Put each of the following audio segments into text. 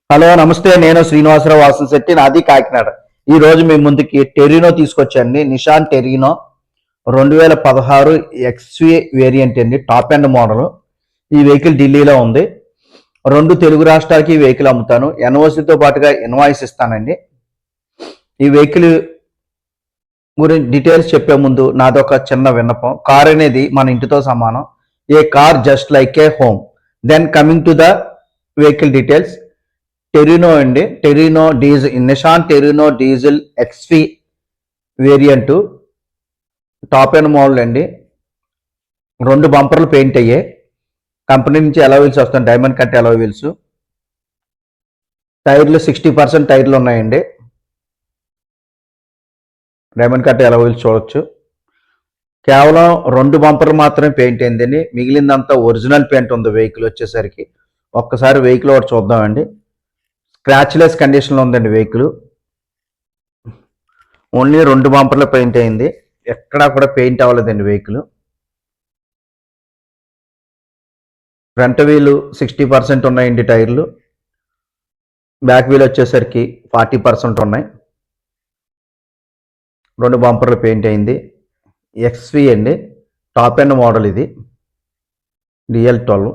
Hello నమస్తే, నేను శ్రీనివాసరావు వాసనశెట్టి, నాది కాకినాడ. ఈ రోజు మీ ముందుకి టెరినో తీసుకొచ్చండి. నిషాన్ టెరినో 2016 ఎక్స్వి వేరియంట్ అండి, టాప్ ఎండ్ మోడల్. ఈ వెహికల్ ఢిల్లీలో ఉంది. 2 తెలుగు రాష్ట్రాలకి ఈ వెహికల్ అమ్ముతాను. ఎన్ఓసితో పాటుగా ఇన్వాయిస్ ఇస్తానండి. ఈ వెహికల్ గురించి డీటెయిల్స్ చెప్పే ముందు నాదొక చిన్న విన్నపం. కార్ అనేది మన ఇంటితో సమానం. A car just like a home. Then coming to the vehicle details. Terrano అండి, Terrano diesel, Nissan Terrano diesel XV variant, top end model అండి. 2 బంపర్లు పెయింట్ అయ్యాయి. కంపెనీ నుంచి అలవీల్స్ వస్తాయి, డైమండ్ కట్ అలవీల్స్. టైర్లు 60% టైర్లు ఉన్నాయండి. డైమండ్ కట్ అలవీల్స్ చూడొచ్చు. కేవలం 2 బంపర్లు మాత్రమే పెయింట్ అయిందండి, మిగిలిందంతా ఒరిజినల్ పెయింట్ ఉంది వెహికల్ వచ్చేసరికి. ఒక్కసారి వెహికల్ ఒకటి చూద్దామండి. స్క్రాచ్లెస్ కండిషన్లో ఉందండి వెహికల్. ఓన్లీ 2 బంపర్లో పెయింట్ అయింది, ఎక్కడా కూడా పెయింట్ అవ్వలేదండి వెహికల్. ఫ్రంట్ వీల్ 60% ఉన్నాయండి టైర్లు. బ్యాక్ వీల్ వచ్చేసరికి 40% ఉన్నాయి. 2 బంపర్లు పెయింట్ అయింది. ఎక్స్వి అండి, టాప్ ఎండ్ మోడల్ ఇది, DL12.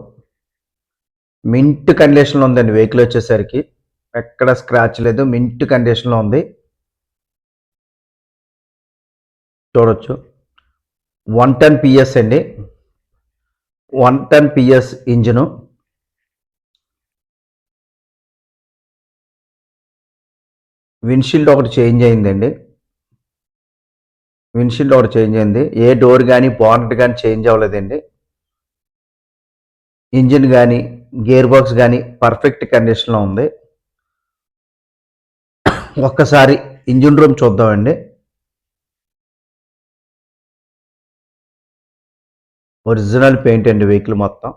మింట్ కండిషన్లో ఉందండి వెహికల్ వచ్చేసరికి. ఎక్కడ స్క్రాచ్ లేదు, మింట్ కండిషన్లో ఉంది, చూడొచ్చు. 110 PS అండి, 110 PS ఇంజిను. విండ్షీల్డ్ ఒకటి చేంజ్ అయిందండి, విండ్షీల్డ్ ఒకటి చేంజ్ అయింది. ఏ డోర్ కానీ బానెట్ కానీ చేంజ్ అవ్వలేదండి. ఇంజిన్ కానీ గేర్ బాక్స్ కానీ పర్ఫెక్ట్ కండిషన్లో ఉంది. ఒక్కసారి ఇంజిన్ రూమ్ చూద్దామండి. ఒరిజినల్ పెయింట్ అండి వెహికల్ మొత్తం.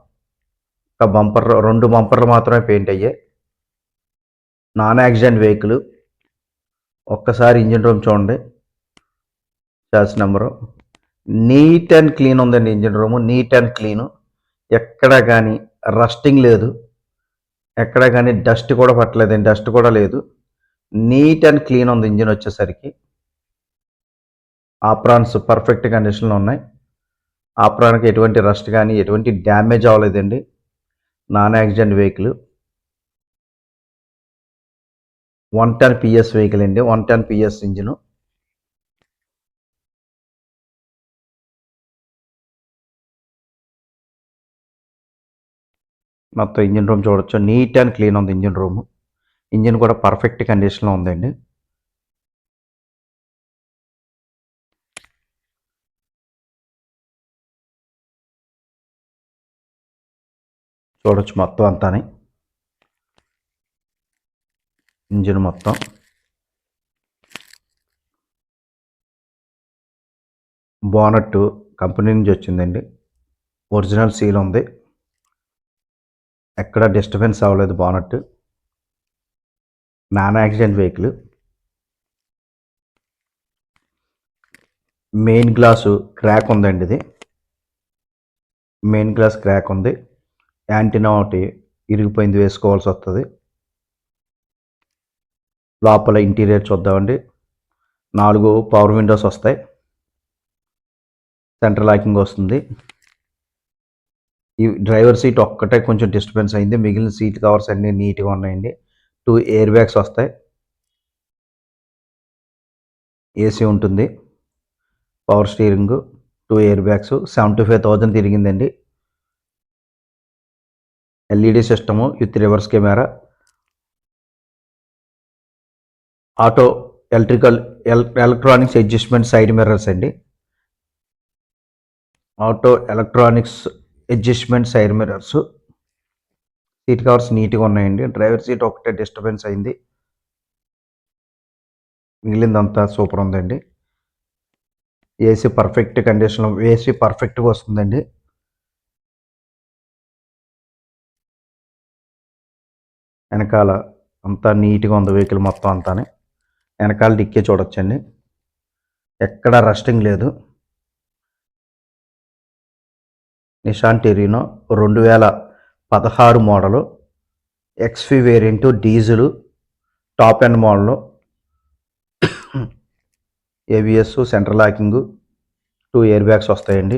ఒక బంపర్, 2 బంపర్లు మాత్రమే పెయింట్ అయ్యాయి. Non accident vehicle. ఒక్కసారి ఇంజిన్ రూమ్ చూడండి. Charge number neat and clean ఉందండి. Engine room neat and clean, ఎక్కడ కానీ రస్టింగ్ లేదు, ఎక్కడ కానీ డస్ట్ కూడా పట్టలేదండి, డస్ట్ కూడా లేదు. నీట్ అండ్ క్లీన్ ఉంది ఇంజిన్ వచ్చేసరికి. ఆప్రాన్స్ పర్ఫెక్ట్ కండిషన్లో ఉన్నాయి. ఆప్రాన్కి ఎటువంటి రస్ట్ కానీ ఎటువంటి డ్యామేజ్ అవ్వలేదండి. Non accident vehicle. 110 PS vehicle అండి, 110 PS ఇంజిన్. మొత్తం ఇంజిన్ రూమ్ చూడొచ్చు, నీట్ అండ్ క్లీన్ ఉంది ఇంజిన్ రూము. ఇంజిన్ కూడా పర్ఫెక్ట్ కండిషన్లో ఉందండి. చూడొచ్చు మొత్తం అంతానే ఇంజిన్ మొత్తం. బోనట్ కంపెనీ నుంచి వచ్చిందండి, ఒరిజినల్ సీల్ ఉంది, ఎక్కడ డిస్టర్బెన్స్ అవ్వలేదు bonnet. Non accident vehicle. Main glass crack ఉందండి, ఇది మెయిన్ గ్లాస్ క్రాక్ ఉంది. యాంటీనా ఒకటి ఇరిగిపోయింది, వేసుకోవాల్సి వస్తుంది. లోపల ఇంటీరియర్ చూద్దామండి. 4 పవర్ విండోస్ వస్తాయి, సెంట్రల్ లాకింగ్ వస్తుంది. ఈ డ్రైవర్ సీట్ ఒక్కటే కొంచెం డిస్టర్బెన్స్ అయింది, మిగిలిన సీట్ కవర్స్ అన్నీ నీట్గా ఉన్నాయండి. 2 ఎయిర్ బ్యాగ్స్ వస్తాయి. ఏసీ ఉంటుంది, పవర్ స్టీరింగ్, 2 ఎయిర్ బ్యాగ్స్. 75,000 తిరిగిందండి. LED system with reverse camera. Auto electronics adjustment side mirrors అండి. Auto electronics adjustment side mirrors. Seat covers నీట్గా ఉన్నాయండి. డ్రైవర్ సీట్ ఒకటే డిస్టర్బెన్స్ అయింది, మిగిలిందంతా సూపర్ ఉందండి. ఏసీ పర్ఫెక్ట్ కండిషన్లో, ఏసీ పర్ఫెక్ట్గా వస్తుందండి. వెనకాల అంతా నీట్గా ఉంది వెహికల్ మొత్తం అంతానే. వెనకాల డిక్కీ చూడొచ్చండి, ఎక్కడ రస్టింగ్ లేదు. నిషాన్ టెరినో 2016 model, XV variant diesel top end model, ABS, central locking, 2 air bags వస్తాయండి.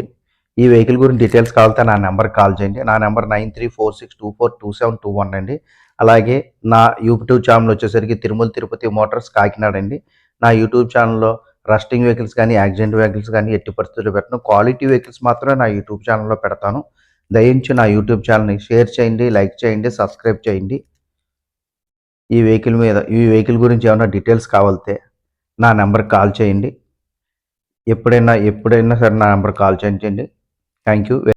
ఈ వెహికల్ గురించి డీటెయిల్స్ కావాలంటే నా నెంబర్కి కాల్ చేయండి. నా నెంబర్ 9346242721 అండి. అలాగే నా యూట్యూబ్ ఛానల్ వచ్చేసరికి తిరుమల తిరుపతి మోటార్స్ కాకినాడ అండి. నా యూట్యూబ్ ఛానల్లో రస్టింగ్ వెహికల్స్ కానీ, యాక్సిడెంట్ వెహికల్స్ కానీ ఎట్టి పరిస్థితుల్లో పెట్టను. క్వాలిటీ వెహికల్స్ మాత్రమే నా యూట్యూబ్ ఛానల్లో పెడతాను. దయించి నా యూట్యూబ్ ఛానల్ని షేర్ చేయండి, లైక్ చేయండి, సబ్స్క్రైబ్ చేయండి. ఈ వెహికల్ గురించి ఏమైనా డీటెయిల్స్ కావాలితే నా నెంబర్కి కాల్ చేయండి. ఎప్పుడైనా సరే నా నెంబర్కి కాల్ చేయండి. Thank you.